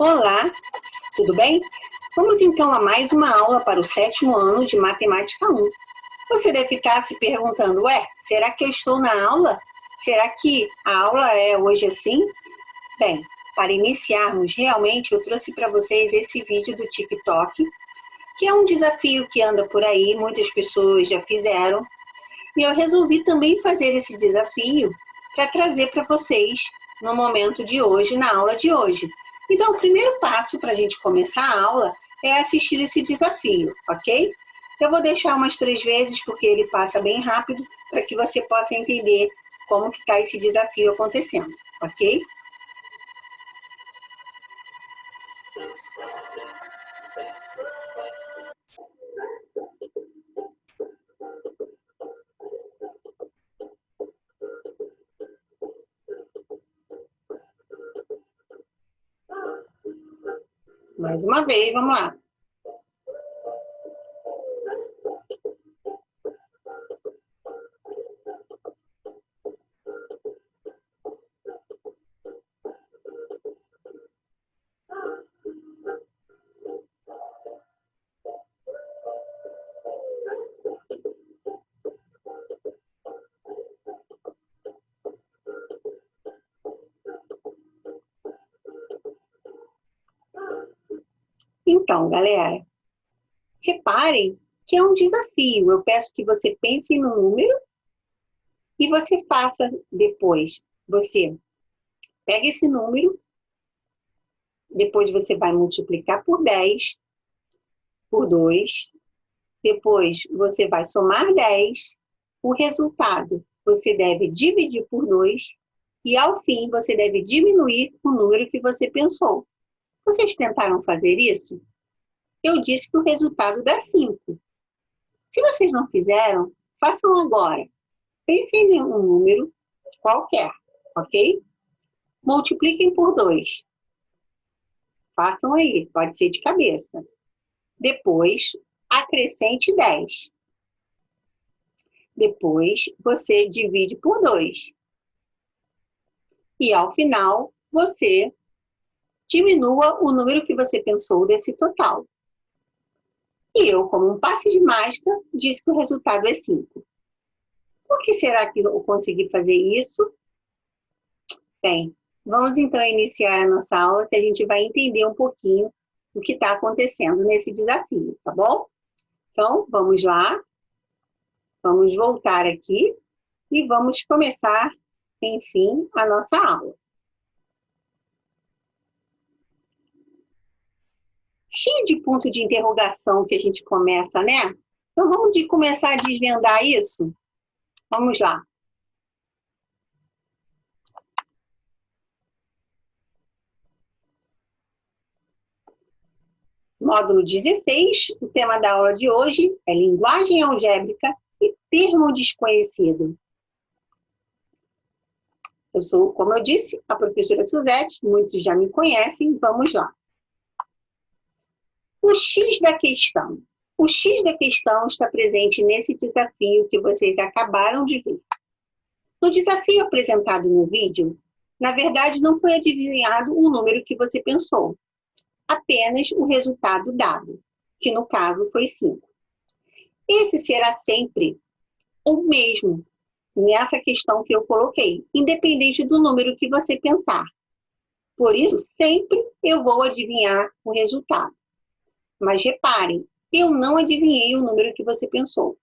Olá, tudo bem? Vamos então a mais uma aula para o 7º ano de Matemática 1. Você deve estar se perguntando, será que eu estou na aula? Será que a aula é hoje assim? Bem, para iniciarmos, realmente eu trouxe para vocês esse vídeo do TikTok, que é um desafio que anda por aí, muitas pessoas já fizeram, e eu resolvi também fazer esse desafio para trazer para vocês no momento de hoje, na aula de hoje. Então, o primeiro passo para a gente começar a aula é assistir esse desafio, ok? Eu vou deixar umas 3 vezes, porque ele passa bem rápido, para que você possa entender como que está esse desafio acontecendo, ok? Mais uma vez, vamos lá. Então, galera, reparem que é um desafio. Eu peço que você pense no número e você faça depois. Você pega esse número, depois você vai multiplicar por 10, por 2, depois você vai somar 10, o resultado você deve dividir por 2 e, ao fim, você deve diminuir o número que você pensou. Vocês tentaram fazer isso? Eu disse que o resultado dá 5. Se vocês não fizeram, façam agora. Pensem em um número qualquer, ok? Multipliquem por 2. Façam aí, pode ser de cabeça. Depois, acrescente 10. Depois, você divide por 2. E, ao final, você diminua o número que você pensou desse total. E eu, como um passe de mágica, disse que o resultado é 5. Por que será que eu consegui fazer isso? Bem, vamos então iniciar a nossa aula, que a gente vai entender um pouquinho o que está acontecendo nesse desafio, tá bom? Então, vamos lá. Vamos voltar aqui e vamos começar, enfim, a nossa aula. Cheio de ponto de interrogação que a gente começa, né? Então, vamos começar a desvendar isso? Vamos lá. Módulo 16, o tema da aula de hoje é linguagem algébrica e termo desconhecido. Eu sou, como eu disse, a professora Suzete, muitos já me conhecem, vamos lá. O X da questão. O X da questão está presente nesse desafio que vocês acabaram de ver. No desafio apresentado no vídeo, na verdade não foi adivinhado o número que você pensou, apenas o resultado dado, que no caso foi 5. Esse será sempre o mesmo nessa questão que eu coloquei, independente do número que você pensar. Por isso, sempre eu vou adivinhar o resultado. Mas reparem, eu não adivinhei o número que você pensou.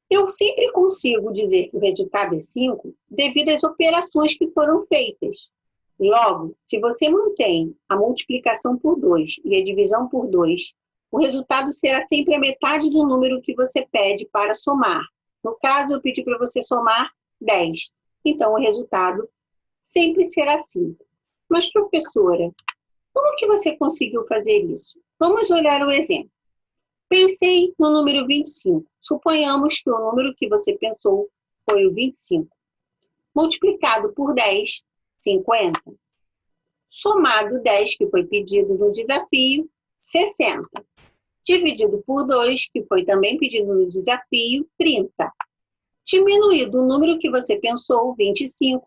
Eu sempre consigo dizer que o resultado é 5 devido às operações que foram feitas. Logo, se você mantém a multiplicação por 2 e a divisão por 2, o resultado será sempre a metade do número que você pede para somar. No caso, eu pedi para você somar 10. Então, o resultado sempre será 5. Mas, professora, como que você conseguiu fazer isso? Vamos olhar o exemplo. Pensei no número 25. Suponhamos que o número que você pensou foi o 25. Multiplicado por 10, 50. Somado 10, que foi pedido no desafio, 60. Dividido por 2, que foi também pedido no desafio, 30. Diminuído o número que você pensou, 25,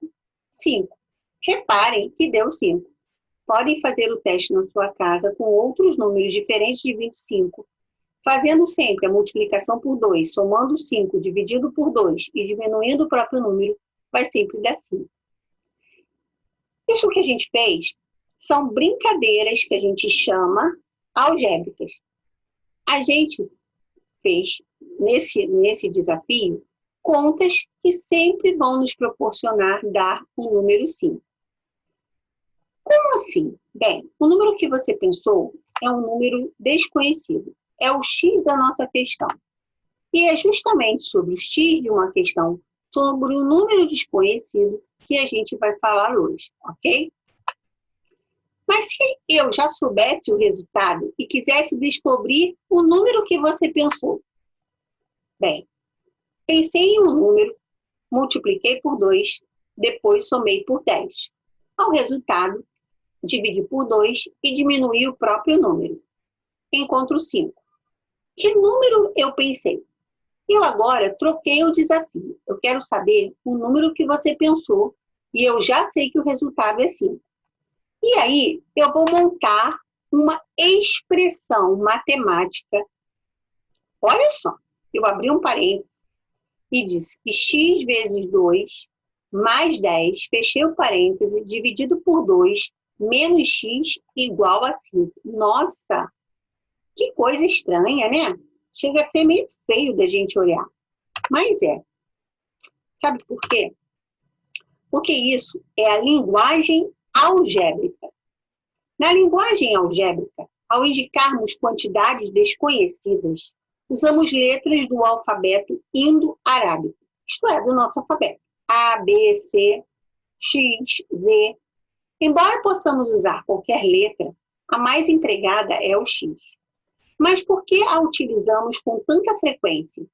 5. Reparem que deu 5. podem fazer o teste na sua casa com outros números diferentes de 25, fazendo sempre a multiplicação por 2, somando 5 dividido por 2 e diminuindo o próprio número, vai sempre dar 5. Isso que a gente fez são brincadeiras que a gente chama algébricas. A gente fez, nesse desafio, contas que sempre vão nos proporcionar dar o número 5. Como assim? Bem, o número que você pensou é um número desconhecido. É o x da nossa questão. E é justamente sobre o x de uma questão, sobre o número desconhecido, que a gente vai falar hoje, ok? Mas se eu já soubesse o resultado e quisesse descobrir o número que você pensou, bem, pensei em um número, multipliquei por 2, depois somei por 10. Ao resultado, dividi por 2 e diminuí o próprio número. Encontro 5. Que número eu pensei? Eu agora troquei o desafio. Eu quero saber o número que você pensou e eu já sei que o resultado é 5. E aí, eu vou montar uma expressão matemática. Olha só, eu abri um parênteses e disse que x vezes 2 mais 10, fechei o parêntese, dividido por 2, menos x igual a 5. Nossa, que coisa estranha, né? Chega a ser meio feio da gente olhar. Mas é. Sabe por quê? Porque isso é a linguagem algébrica. Na linguagem algébrica, ao indicarmos quantidades desconhecidas, usamos letras do alfabeto indo-arábico, isto é, do nosso alfabeto. A, B, C, X, Z. Embora possamos usar qualquer letra, a mais empregada é o X. Mas por que a utilizamos com tanta frequência?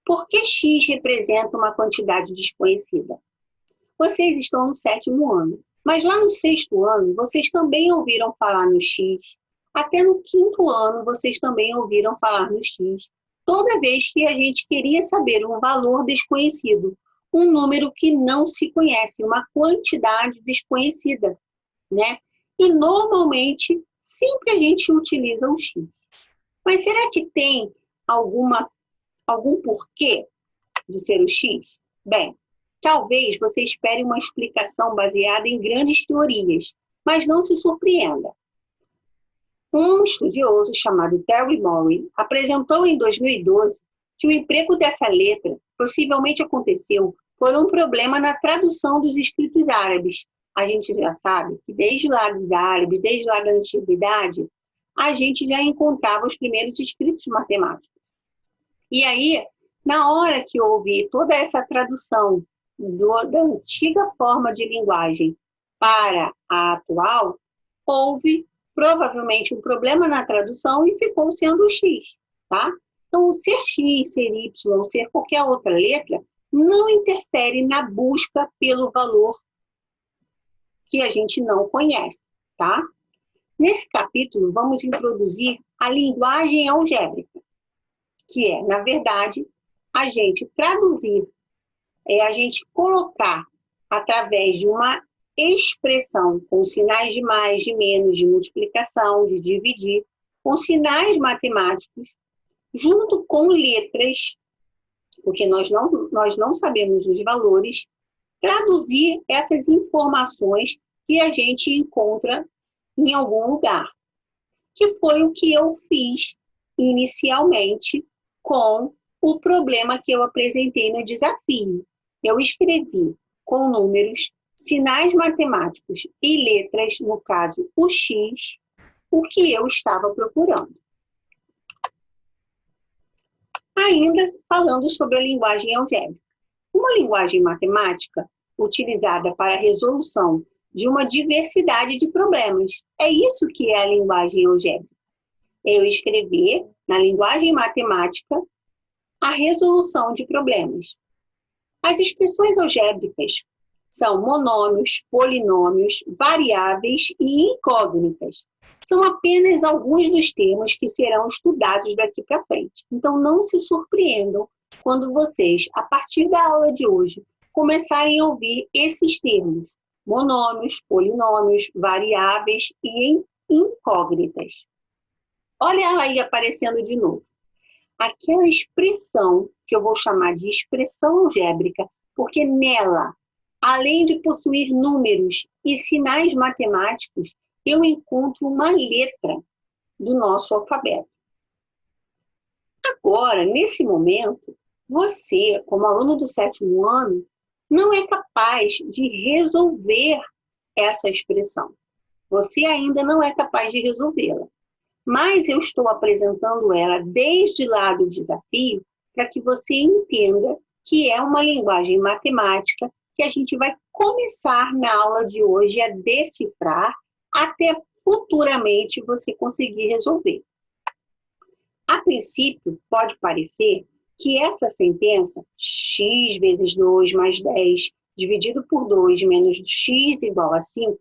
Por que X representa uma quantidade desconhecida? Vocês estão no 7º ano, mas lá no 6º ano, vocês também ouviram falar no X. Até no 5º ano, vocês também ouviram falar no X. Toda vez que a gente queria saber um valor desconhecido, um número que não se conhece, uma quantidade desconhecida, né? E normalmente, sempre a gente utiliza o X. Mas será que tem algum porquê de ser o X? Bem, talvez você espere uma explicação baseada em grandes teorias, mas não se surpreenda. Um estudioso chamado Terry Murray apresentou em 2012 que o emprego dessa letra possivelmente aconteceu por um problema na tradução dos escritos árabes. A gente já sabe que desde lá dos árabes, desde lá da antiguidade, a gente já encontrava os primeiros escritos matemáticos. E aí, na hora que houve toda essa tradução da antiga forma de linguagem para a atual, houve provavelmente um problema na tradução e ficou sendo o X, tá? Então, ser X, ser Y, ser qualquer outra letra, não interfere na busca pelo valor que a gente não conhece, tá? Nesse capítulo, vamos introduzir a linguagem algébrica, que é, na verdade, a gente traduzir, a gente colocar através de uma expressão com sinais de mais, de menos, de multiplicação, de dividir, com sinais matemáticos, junto com letras, porque nós não sabemos os valores, traduzir essas informações que a gente encontra em algum lugar, que foi o que eu fiz inicialmente com o problema que eu apresentei no desafio. Eu escrevi com números, sinais matemáticos e letras, no caso o X, o que eu estava procurando. Ainda falando sobre a linguagem algébrica. Uma linguagem matemática utilizada para a resolução de uma diversidade de problemas. É isso que é a linguagem algébrica. Eu escrever, na linguagem matemática, a resolução de problemas. As expressões algébricas são monômios, polinômios, variáveis e incógnitas. São apenas alguns dos termos que serão estudados daqui para frente. Então, não se surpreendam quando vocês, a partir da aula de hoje, começarem a ouvir esses termos. monômios, polinômios, variáveis e incógnitas. Olha ela aí aparecendo de novo. Aquela expressão, que eu vou chamar de expressão algébrica, porque nela, além de possuir números e sinais matemáticos, eu encontro uma letra do nosso alfabeto. Agora, nesse momento, você, como aluno do 7º ano, não é capaz de resolver essa expressão. Você ainda não é capaz de resolvê-la. Mas eu estou apresentando ela desde lá do desafio para que você entenda que é uma linguagem matemática que a gente vai começar na aula de hoje a decifrar até futuramente você conseguir resolver. A princípio, pode parecer que essa sentença, x vezes 2 mais 10 dividido por 2 menos x igual a 5,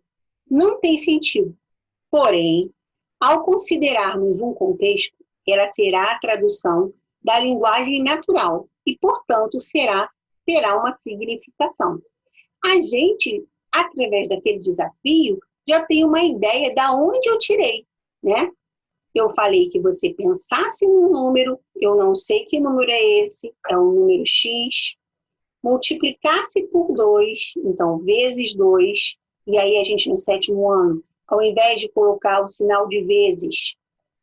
não tem sentido. Porém, ao considerarmos um contexto, ela será a tradução da linguagem natural e, portanto, terá uma significação. A gente, através daquele desafio, já tem uma ideia de onde eu tirei, né? Eu falei que você pensasse num número, eu não sei que número é esse, é um número x, multiplicasse por 2, então vezes 2, e aí a gente no 7º ano, ao invés de colocar o sinal de vezes,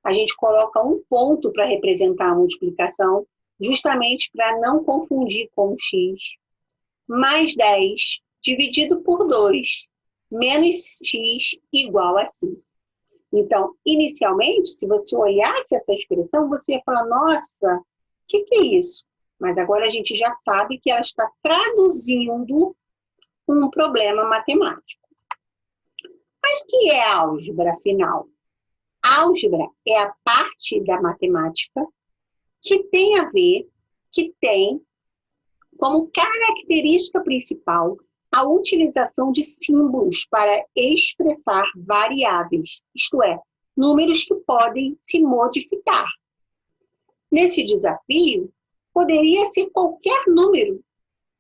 a gente coloca um ponto para representar a multiplicação, justamente para não confundir com o x, mais 10 dividido por 2, menos x igual a 5. Então, inicialmente, se você olhasse essa expressão, você ia falar, nossa, o que é isso? Mas agora a gente já sabe que ela está traduzindo um problema matemático. Mas o que é álgebra, afinal? Álgebra é a parte da matemática que tem como característica principal a utilização de símbolos para expressar variáveis, isto é, números que podem se modificar. Nesse desafio, poderia ser qualquer número,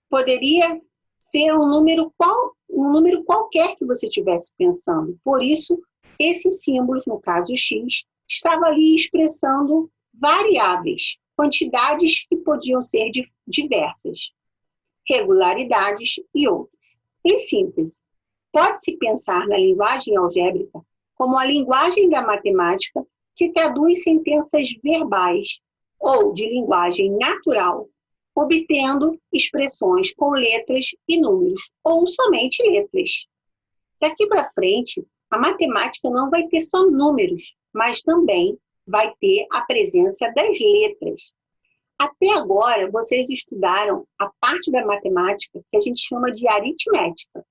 poderia ser um número qualquer que você estivesse pensando. Por isso, esses símbolos, no caso x, estava ali expressando variáveis, quantidades que podiam ser diversas, regularidades e outros. Em síntese, pode-se pensar na linguagem algébrica como a linguagem da matemática que traduz sentenças verbais ou de linguagem natural, obtendo expressões com letras e números, ou somente letras. Daqui para frente, a matemática não vai ter só números, mas também vai ter a presença das letras. Até agora, vocês estudaram a parte da matemática que a gente chama de aritmética.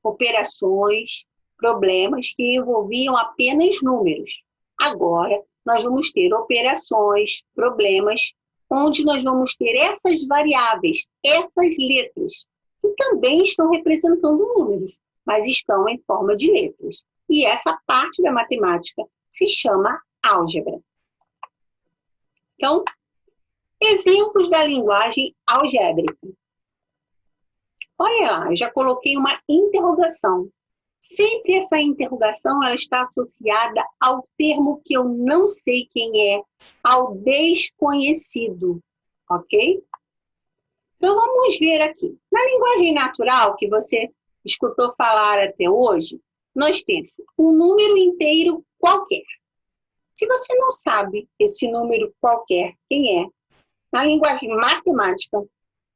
Operações, problemas que envolviam apenas números. Agora, nós vamos ter operações, problemas, onde nós vamos ter essas variáveis, essas letras, que também estão representando números, mas estão em forma de letras. E essa parte da matemática se chama álgebra. Então, exemplos da linguagem algébrica. Olha lá, eu já coloquei uma interrogação. Sempre essa interrogação ela está associada ao termo que eu não sei quem é, ao desconhecido, ok? Então, vamos ver aqui. Na linguagem natural, que você escutou falar até hoje, nós temos um número inteiro qualquer. Se você não sabe esse número qualquer, quem é, na linguagem matemática,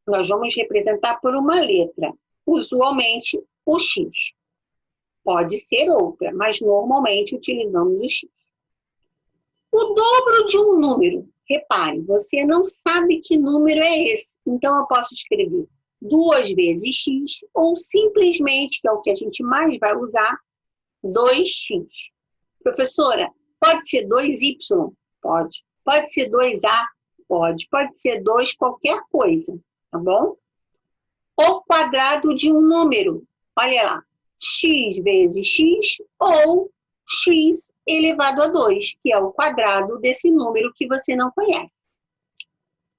nós vamos representar por uma letra, usualmente o x. Pode ser outra, mas normalmente utilizamos o x. O dobro de um número, repare, você não sabe que número é esse, então eu posso escrever 2 vezes x, ou simplesmente, que é o que a gente mais vai usar, 2x. Professora, pode ser 2y? Pode. Pode ser 2a? Pode. Pode ser 2 qualquer coisa, tá bom? O quadrado de um número, olha lá, x vezes x ou x elevado a 2, que é o quadrado desse número que você não conhece.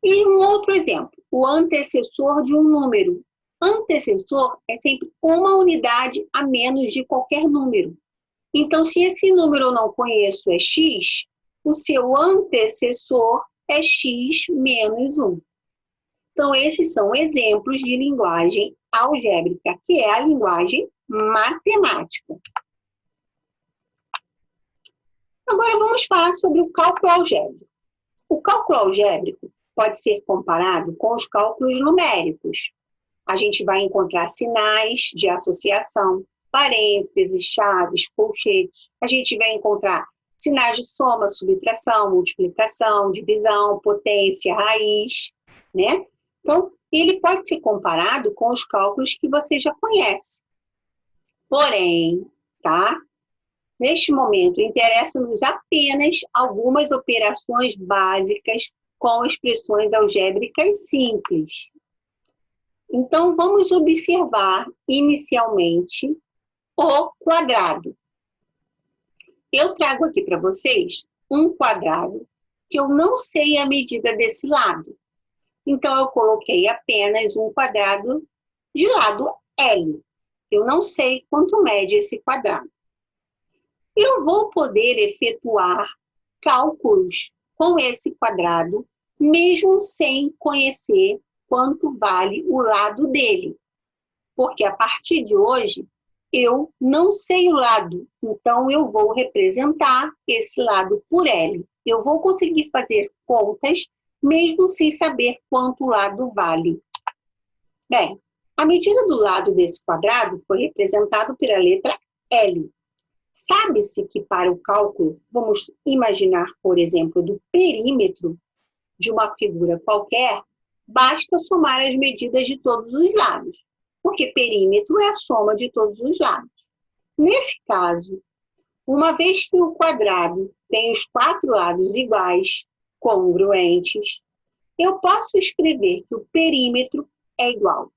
E um outro exemplo, o antecessor de um número, Antecessor é sempre uma unidade a menos de qualquer número. Então, se esse número eu não conheço é x, o seu antecessor é x menos 1. Então, esses são exemplos de linguagem algébrica, que é a linguagem matemática. Agora, vamos falar sobre o cálculo algébrico. O cálculo algébrico pode ser comparado com os cálculos numéricos. A gente vai encontrar sinais de associação, parênteses, chaves, colchetes. A gente vai encontrar sinais de soma, subtração, multiplicação, divisão, potência, raiz, né? Então, ele pode ser comparado com os cálculos que você já conhece. Porém, tá? Neste momento, interessa-nos apenas algumas operações básicas com expressões algébricas simples. Então, vamos observar inicialmente o quadrado. Eu trago aqui para vocês um quadrado que eu não sei a medida desse lado. Então, eu coloquei apenas um quadrado de lado L. Eu não sei quanto mede esse quadrado. Eu vou poder efetuar cálculos com esse quadrado, mesmo sem conhecer quanto vale o lado dele. Porque a partir de hoje, eu não sei o lado, então eu vou representar esse lado por L. Eu vou conseguir fazer contas, mesmo sem saber quanto o lado vale. Bem, a medida do lado desse quadrado foi representada pela letra L. Sabe-se que para o cálculo, vamos imaginar, por exemplo, do perímetro de uma figura qualquer, basta somar as medidas de todos os lados, porque perímetro é a soma de todos os lados. Nesse caso, uma vez que o quadrado tem os 4 lados iguais, congruentes, eu posso escrever que o perímetro é igual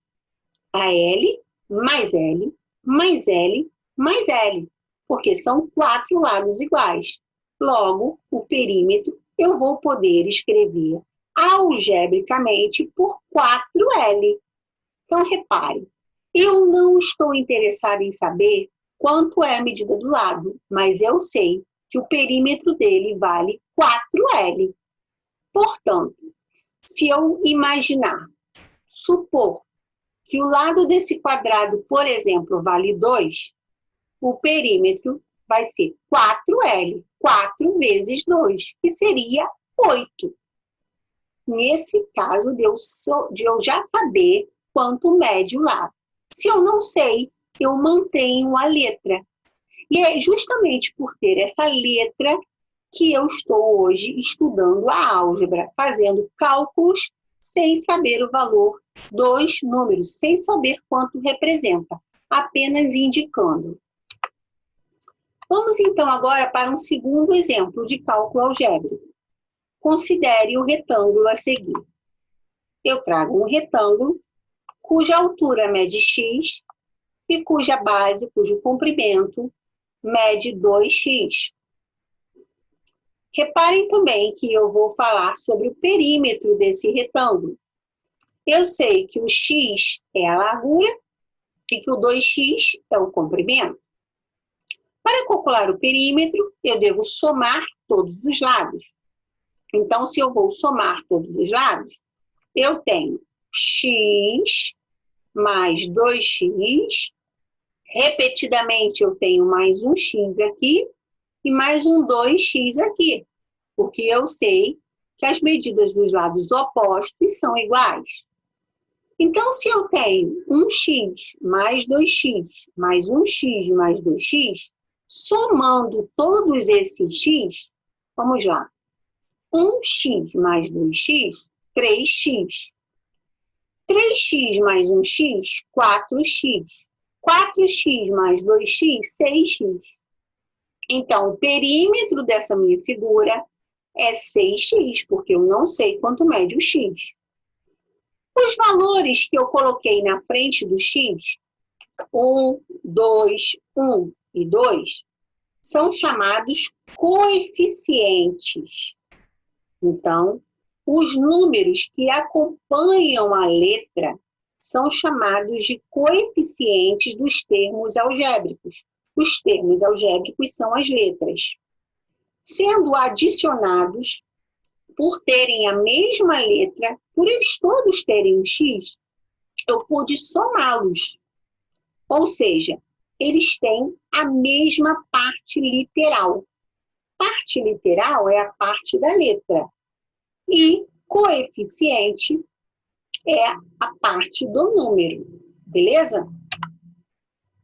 a L mais L mais L mais L, porque são 4 lados iguais. Logo, o perímetro eu vou poder escrever algebricamente por 4L. Então, repare, eu não estou interessada em saber quanto é a medida do lado, mas eu sei que o perímetro dele vale 4L. Portanto, se eu imaginar, supor que o lado desse quadrado, por exemplo, vale 2, o perímetro vai ser 4L, 4 vezes 2, que seria 8. Nesse caso, de eu já saber quanto mede o lado. Se eu não sei, eu mantenho a letra. E é justamente por ter essa letra que eu estou hoje estudando a álgebra, fazendo cálculos sem saber o valor dos números, sem saber quanto representa, apenas indicando. Vamos então agora para um segundo exemplo de cálculo algébrico. Considere o retângulo a seguir. Eu trago um retângulo cuja altura mede x e cuja base, cujo comprimento, mede 2x. Reparem também que eu vou falar sobre o perímetro desse retângulo. Eu sei que o x é a largura e que o 2x é o comprimento. Para calcular o perímetro, eu devo somar todos os lados. Então, se eu vou somar todos os lados, eu tenho x mais 2x, repetidamente eu tenho mais um x aqui e mais um 2x aqui, porque eu sei que as medidas dos lados opostos são iguais. Então, se eu tenho 1x mais 2x mais 1x mais 2x, somando todos esses x, vamos lá, 1x mais 2x, 3x. 3x mais 1x, 4x. 4x mais 2x, 6x. Então, o perímetro dessa minha figura é 6x, porque eu não sei quanto mede o x. Os valores que eu coloquei na frente do x, 1, 2, 1 e 2, são chamados coeficientes. Então, os números que acompanham a letra são chamados de coeficientes dos termos algébricos. Os termos algébricos são as letras. Sendo adicionados, por terem a mesma letra, por eles todos terem um X, eu pude somá-los. Ou seja, eles têm a mesma parte literal. Parte literal é a parte da letra. E coeficiente é a parte do número. Beleza?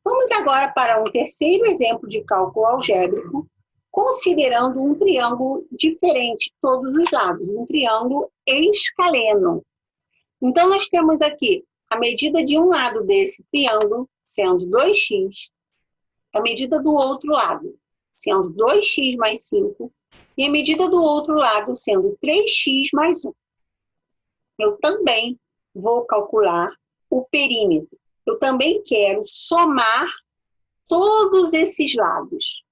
Vamos agora para um terceiro exemplo de cálculo algébrico, considerando um triângulo diferente todos os lados, um triângulo escaleno. Então, nós temos aqui a medida de um lado desse triângulo, sendo 2x, a medida do outro lado, sendo 2x mais 5, e a medida do outro lado, sendo 3x mais 1. Eu também vou calcular o perímetro. Eu também quero somar todos esses lados.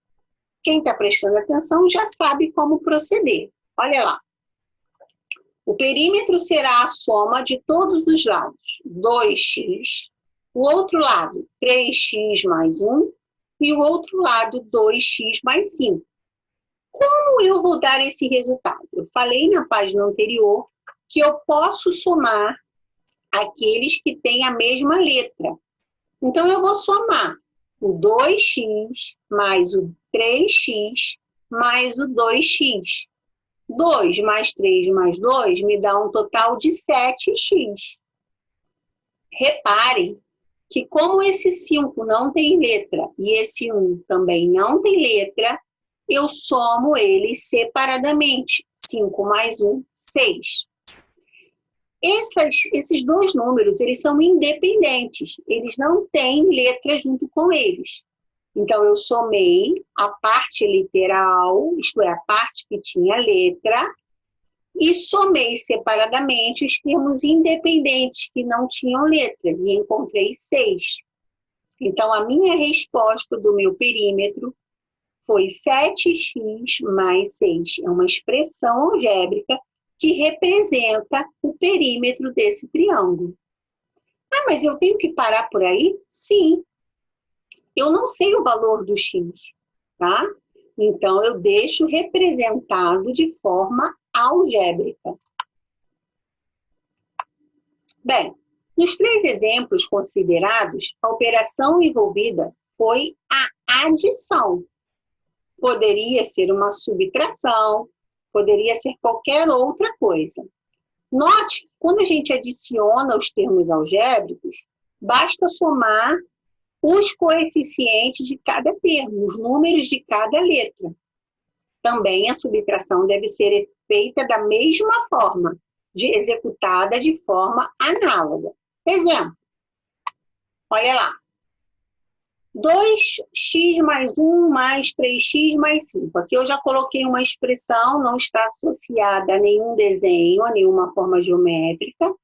Quem está prestando atenção já sabe como proceder. Olha lá. O perímetro será a soma de todos os lados. 2x, o outro lado 3x mais 1 e o outro lado 2x mais 5. Como eu vou dar esse resultado? Eu falei na página anterior que eu posso somar aqueles que têm a mesma letra. Então, eu vou somar o 2x mais o 3x mais o 2x. 2 mais 3 mais 2 me dá um total de 7x. Reparem que como esse 5 não tem letra e esse 1 também não tem letra, eu somo eles separadamente. 5 mais 1, 6. Esses dois números, eles são independentes. Eles não têm letra junto com eles. Então, eu somei a parte literal, isto é, a parte que tinha letra, e somei separadamente os termos independentes que não tinham letras, e encontrei 6. Então, a minha resposta do meu perímetro foi 7x mais 6. É uma expressão algébrica que representa o perímetro desse triângulo. Ah, mas eu tenho que parar por aí? Sim. Eu não sei o valor do x, tá? Então, eu deixo representado de forma algébrica. Bem, nos 3 exemplos considerados, a operação envolvida foi a adição. Poderia ser uma subtração, poderia ser qualquer outra coisa. Note que quando a gente adiciona os termos algébricos, basta somar os coeficientes de cada termo, os números de cada letra. Também a subtração deve ser feita da mesma forma, executada de forma análoga. Exemplo, olha lá. 2x mais 1 mais 3x mais 5. Aqui eu já coloquei uma expressão, não está associada a nenhum desenho, a nenhuma forma geométrica.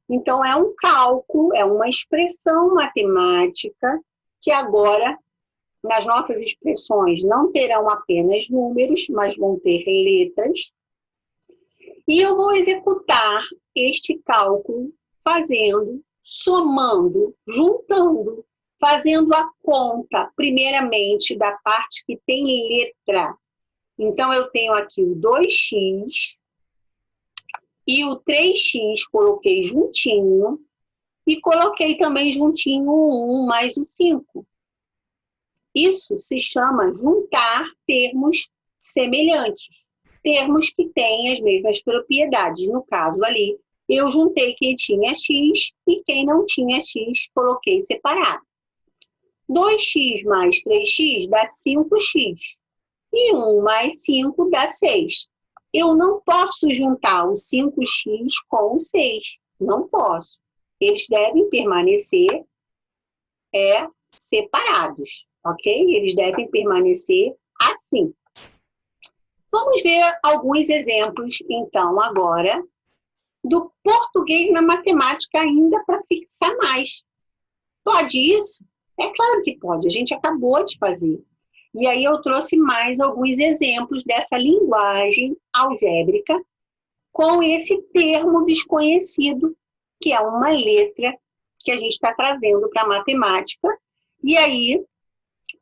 Então, é um cálculo, é uma expressão matemática que agora, nas nossas expressões, não terão apenas números, mas vão ter letras. E eu vou executar este cálculo fazendo, somando, juntando, fazendo a conta, primeiramente, da parte que tem letra. Então, eu tenho aqui o 2x e o 3x, coloquei juntinho, e coloquei também juntinho o 1 mais o 5. Isso se chama juntar termos semelhantes, termos que têm as mesmas propriedades. No caso ali, eu juntei quem tinha x e quem não tinha x, coloquei separado. 2x mais 3x dá 5x. E 1 mais 5 dá 6. Eu não posso juntar o 5x com o 6. Não posso. Eles devem permanecer separados, ok? Eles devem permanecer assim. Vamos ver alguns exemplos, então, agora, do português na matemática ainda para fixar mais. Pode isso? É claro que pode, a gente acabou de fazer. E aí eu trouxe mais alguns exemplos dessa linguagem algébrica com esse termo desconhecido, que é uma letra que a gente está trazendo para a matemática. E aí,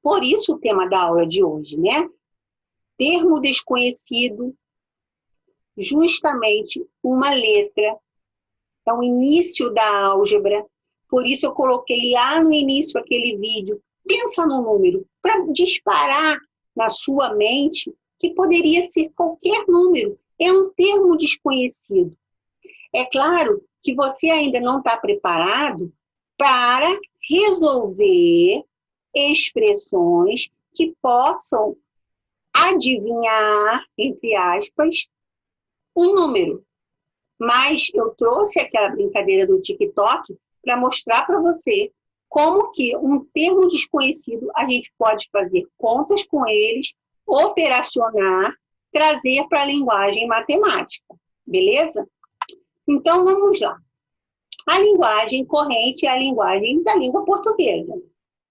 por isso o tema da aula de hoje, né? Termo desconhecido, justamente uma letra, é o início da álgebra. Por isso eu coloquei lá no início aquele vídeo. Pensa no número, para disparar na sua mente que poderia ser qualquer número. É um termo desconhecido. É claro que você ainda não está preparado para resolver expressões que possam adivinhar, entre aspas, um número. Mas eu trouxe aquela brincadeira do TikTok para mostrar para você como que um termo desconhecido a gente pode fazer contas com eles, operacionar, trazer para a linguagem matemática. Beleza? Então, vamos lá. A linguagem corrente é a linguagem da língua portuguesa.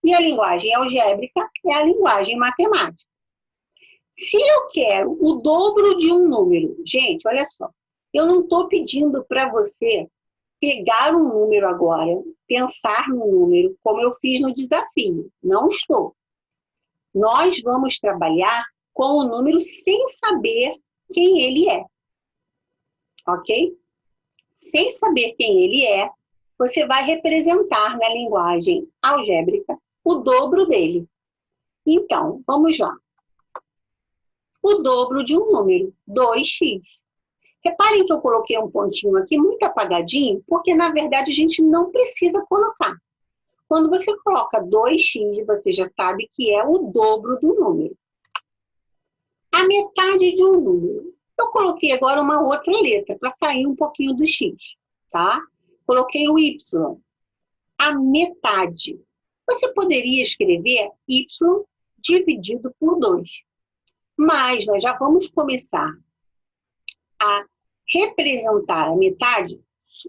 E a linguagem algébrica é a linguagem matemática. Se eu quero o dobro de um número, gente, olha só, eu não estou pedindo para você pegar um número agora, pensar no número, como eu fiz no desafio. Não estou. Nós vamos trabalhar com o número sem saber quem ele é. Ok? Sem saber quem ele é, você vai representar na linguagem algébrica o dobro dele. Então, vamos lá. O dobro de um número, 2x. Reparem que eu coloquei um pontinho aqui muito apagadinho, porque na verdade a gente não precisa colocar. Quando você coloca 2x, você já sabe que é o dobro do número. A metade de um número. Eu coloquei agora uma outra letra para sair um pouquinho do x, tá? Coloquei o y. A metade. Você poderia escrever y dividido por 2. Mas nós já vamos começar a representar a metade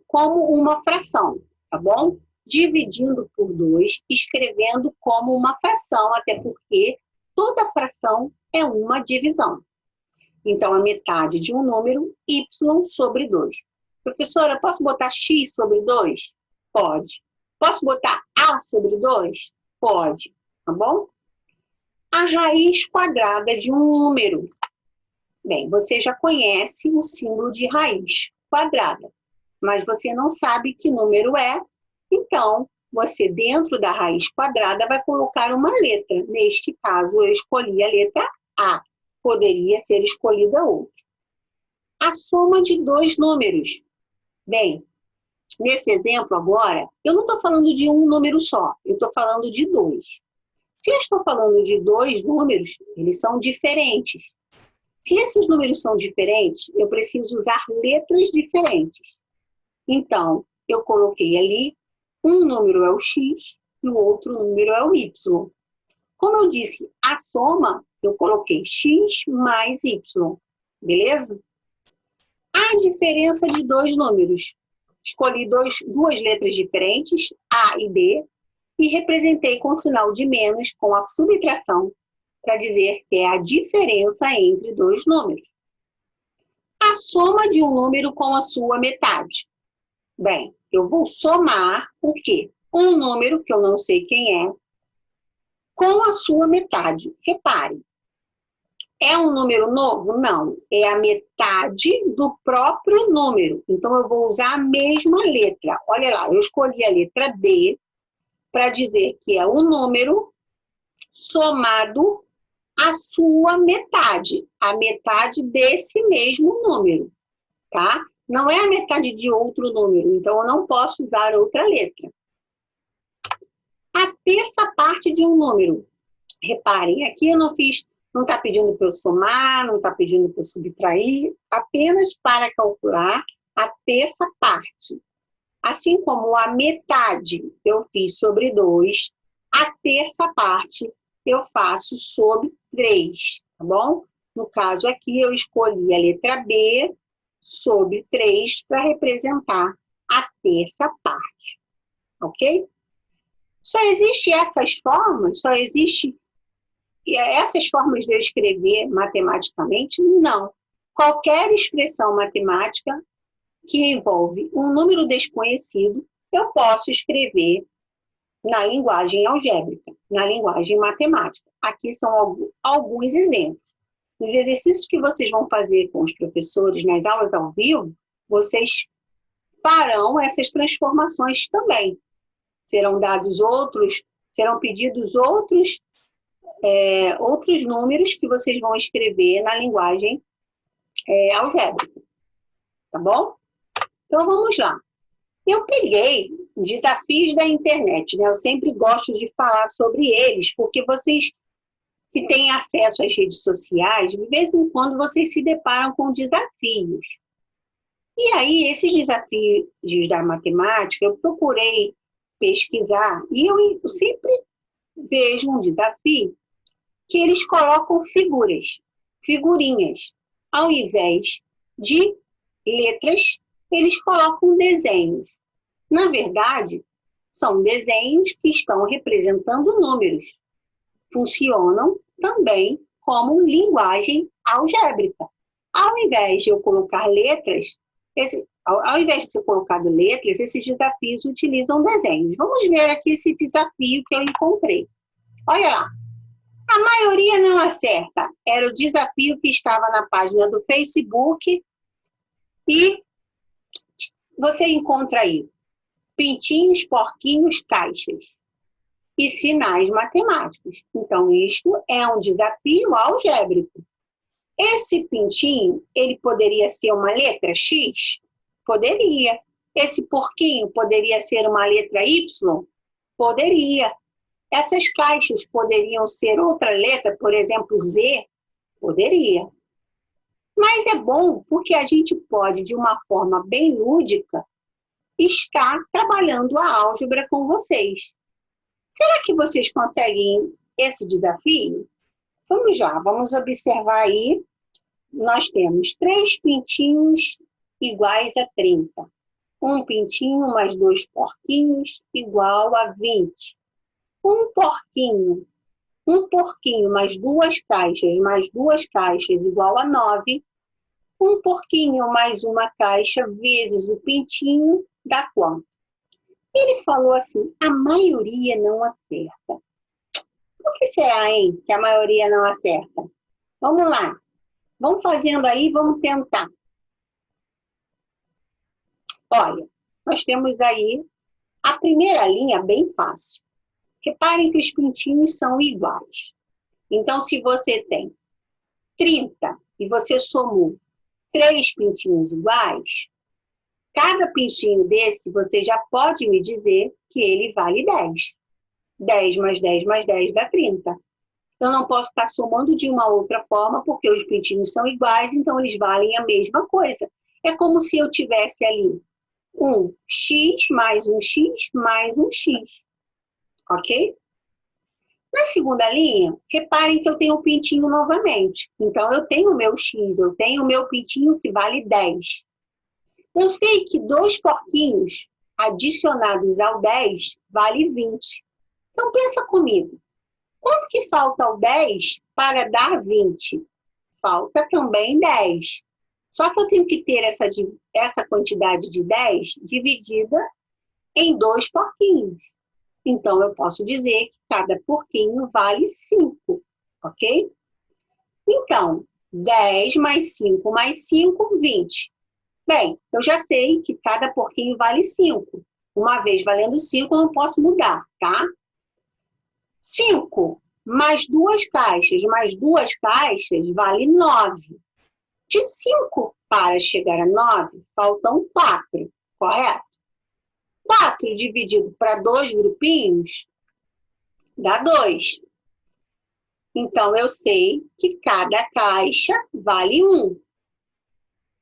como uma fração, tá bom? Dividindo por 2, escrevendo como uma fração, até porque toda fração é uma divisão. Então, a metade de um número, y sobre 2. Professora, posso botar x sobre 2? Pode. Posso botar a sobre 2? Pode, tá bom? A raiz quadrada de um número. Bem, você já conhece o símbolo de raiz quadrada, mas você não sabe que número é, então você dentro da raiz quadrada vai colocar uma letra. Neste caso, eu escolhi a letra A. Poderia ser escolhida outra. A soma de dois números. Bem, nesse exemplo agora, eu não estou falando de um número só, eu estou falando de dois. Se eu estou falando de dois números, eles são diferentes. Se esses números são diferentes, eu preciso usar letras diferentes. Então, eu coloquei ali, um número é o x e o outro número é o y. Como eu disse, a soma, eu coloquei x mais y. Beleza? A diferença de dois números. Escolhi duas letras diferentes, A e B, e representei com o sinal de menos, com a subtração, para dizer que é a diferença entre dois números. A soma de um número com a sua metade. Bem, eu vou somar o quê? Um número, que eu não sei quem é, com a sua metade. Repare, é um número novo? Não, é a metade do próprio número. Então, eu vou usar a mesma letra. Olha lá, eu escolhi a letra B para dizer que é um número somado à sua metade. A metade desse mesmo número, tá? Não é a metade de outro número, então eu não posso usar outra letra. A terça parte de um número. Reparem, aqui eu não fiz, não está pedindo para eu somar, não está pedindo para eu subtrair, apenas para calcular a terça parte. Assim como a metade eu fiz sobre 2, a terça parte eu faço sobre 3, tá bom? No caso aqui, eu escolhi a letra B sobre 3 para representar a terça parte, ok? Só existem essas formas? Só existem essas formas de eu escrever matematicamente? Não. Qualquer expressão matemática que envolve um número desconhecido, eu posso escrever na linguagem algébrica, na linguagem matemática. Aqui são alguns exemplos. Nos exercícios que vocês vão fazer com os professores nas aulas ao vivo, vocês farão essas transformações também. Serão pedidos outros números que vocês vão escrever na linguagem algébrica. Tá bom? Então, vamos lá. Eu peguei desafios da internet, né? Eu sempre gosto de falar sobre eles, porque vocês que têm acesso às redes sociais, de vez em quando vocês se deparam com desafios. E aí, esses desafios da matemática, eu procurei pesquisar, e eu sempre vejo um desafio que eles colocam figurinhas. Ao invés de letras, eles colocam desenhos. Na verdade, são desenhos que estão representando números. Funcionam também como linguagem algébrica. Ao invés de eu colocar letras, ao invés de ser colocado letras, esses desafios utilizam desenhos. Vamos ver aqui esse desafio que eu encontrei. Olha lá. A maioria não acerta. Era o desafio que estava na página do Facebook e você encontra aí pintinhos, porquinhos, caixas e sinais matemáticos. Então, isto é um desafio algébrico. Esse pintinho, ele poderia ser uma letra X? Poderia. Esse porquinho poderia ser uma letra Y? Poderia. Essas caixas poderiam ser outra letra, por exemplo, Z? Poderia. Mas é bom porque a gente pode, de uma forma bem lúdica, estar trabalhando a álgebra com vocês. Será que vocês conseguem esse desafio? Vamos lá, vamos observar aí. Nós temos 3 pintinhos iguais a 30. Um pintinho mais 2 porquinhos igual a 20. Um porquinho mais 2 caixas igual a 9. Um porquinho mais uma caixa vezes o pintinho dá quanto? Ele falou assim, a maioria não acerta. Por que será, hein, que a maioria não acerta? Vamos lá. Vamos fazendo aí, vamos tentar. Olha, nós temos aí a primeira linha bem fácil. Reparem que os pintinhos são iguais. Então, se você tem 30 e você somou 3 pintinhos iguais, cada pintinho desse, você já pode me dizer que ele vale 10. 10 mais 10 mais 10 dá 30. Eu não posso estar somando de uma outra forma, porque os pintinhos são iguais, então eles valem a mesma coisa. É como se eu tivesse ali um x mais um x mais um x. Ok? Na segunda linha, reparem que eu tenho o pintinho novamente. Então, eu tenho o meu x, eu tenho o meu pintinho que vale 10. Eu sei que 2 porquinhos adicionados ao 10 vale 20. Então, pensa comigo. Quanto que falta ao 10 para dar 20? Falta também 10. Só que eu tenho que ter essa quantidade de 10 dividida em 2 porquinhos. Então, eu posso dizer que cada porquinho vale 5, ok? Então, 10 mais 5 mais 5, 20. Bem, eu já sei que cada porquinho vale 5. Uma vez valendo 5, eu não posso mudar, tá? 5 mais 2 caixas vale 9. De 5 para chegar a 9, faltam 4, correto? 4 dividido para 2 grupinhos dá 2. Então, eu sei que cada caixa vale 1.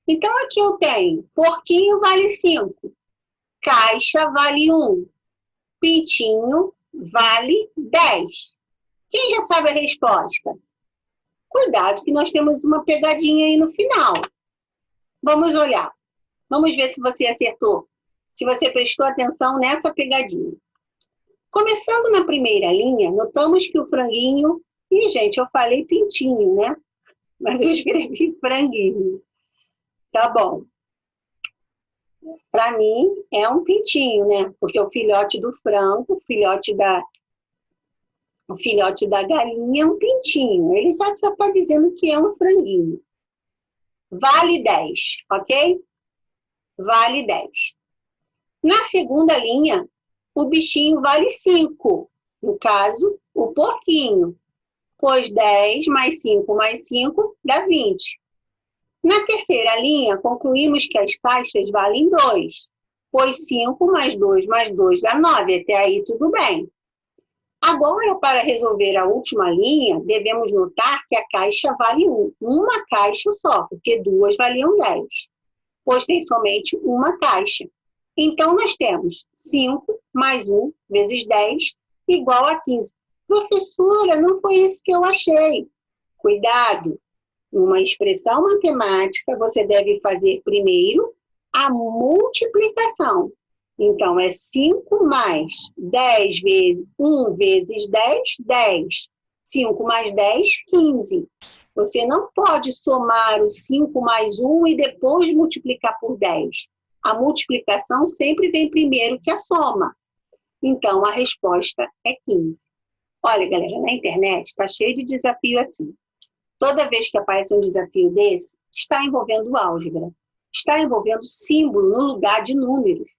Então, aqui eu tenho porquinho vale 5, caixa vale 1, pintinho vale 10. Quem já sabe a resposta? Cuidado que nós temos uma pegadinha aí no final. Vamos olhar. Vamos ver se você acertou. Se você prestou atenção nessa pegadinha. Começando na primeira linha, notamos que o franguinho... Ih, gente, eu falei pintinho, né? Mas eu escrevi franguinho. Tá bom. Para mim, é um pintinho, né? Porque o filhote do frango, o filhote da galinha é um pintinho. Ele já está dizendo que é um franguinho. Vale 10, ok? Vale 10. Na segunda linha, o bichinho vale 5. No caso, o porquinho. Pois 10 mais 5 mais 5 dá 20. Na terceira linha, concluímos que as caixas valem 2. Pois 5 mais 2 mais 2 dá 9. Até aí tudo bem. Agora, para resolver a última linha, devemos notar que a caixa vale 1. Uma caixa só, porque 2 valiam 10. Pois tem somente uma caixa. Então, nós temos 5 mais 1 vezes 10 igual a 15. Professora, não foi isso que eu achei. Cuidado! Numa expressão matemática, você deve fazer primeiro a multiplicação. Então, é 5 mais 10 vezes 1 vezes 10, 10. 5 mais 10, 15. Você não pode somar o 5 mais 1 e depois multiplicar por 10. A multiplicação sempre vem primeiro que a soma. Então, a resposta é 15. Olha, galera, na internet está cheio de desafio assim. Toda vez que aparece um desafio desse, está envolvendo álgebra. Está envolvendo símbolo no lugar de números.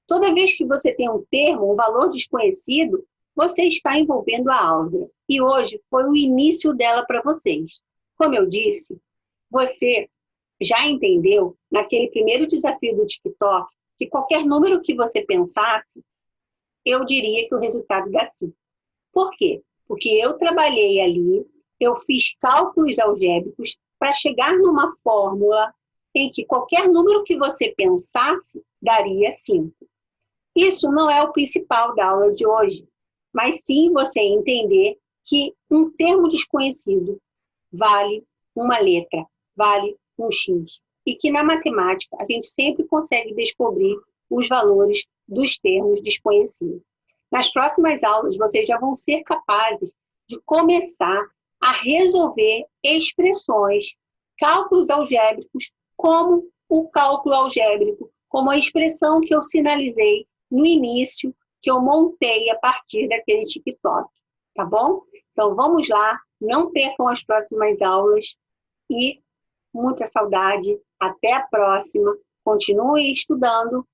Toda vez que você tem um termo, um valor desconhecido, você está envolvendo a álgebra. E hoje foi o início dela para vocês. Como eu disse, você já entendeu, naquele primeiro desafio do TikTok, que qualquer número que você pensasse, eu diria que o resultado dá sim. Por quê? Porque eu trabalhei ali, eu fiz cálculos algébricos para chegar numa fórmula em que qualquer número que você pensasse daria 5. Isso não é o principal da aula de hoje, mas sim você entender que um termo desconhecido vale uma letra, vale um X. E que na matemática a gente sempre consegue descobrir os valores dos termos desconhecidos. Nas próximas aulas vocês já vão ser capazes de começar a resolver expressões, cálculos algébricos, como o cálculo algébrico, como a expressão que eu sinalizei no início, que eu montei a partir daquele TikTok, tá bom? Então vamos lá, não percam as próximas aulas e muita saudade, até a próxima, continue estudando,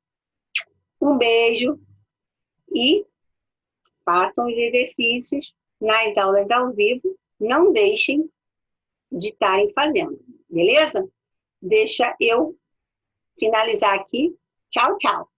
um beijo e façam os exercícios nas aulas ao vivo, não deixem de estarem fazendo, beleza? Deixa eu finalizar aqui. Tchau, tchau.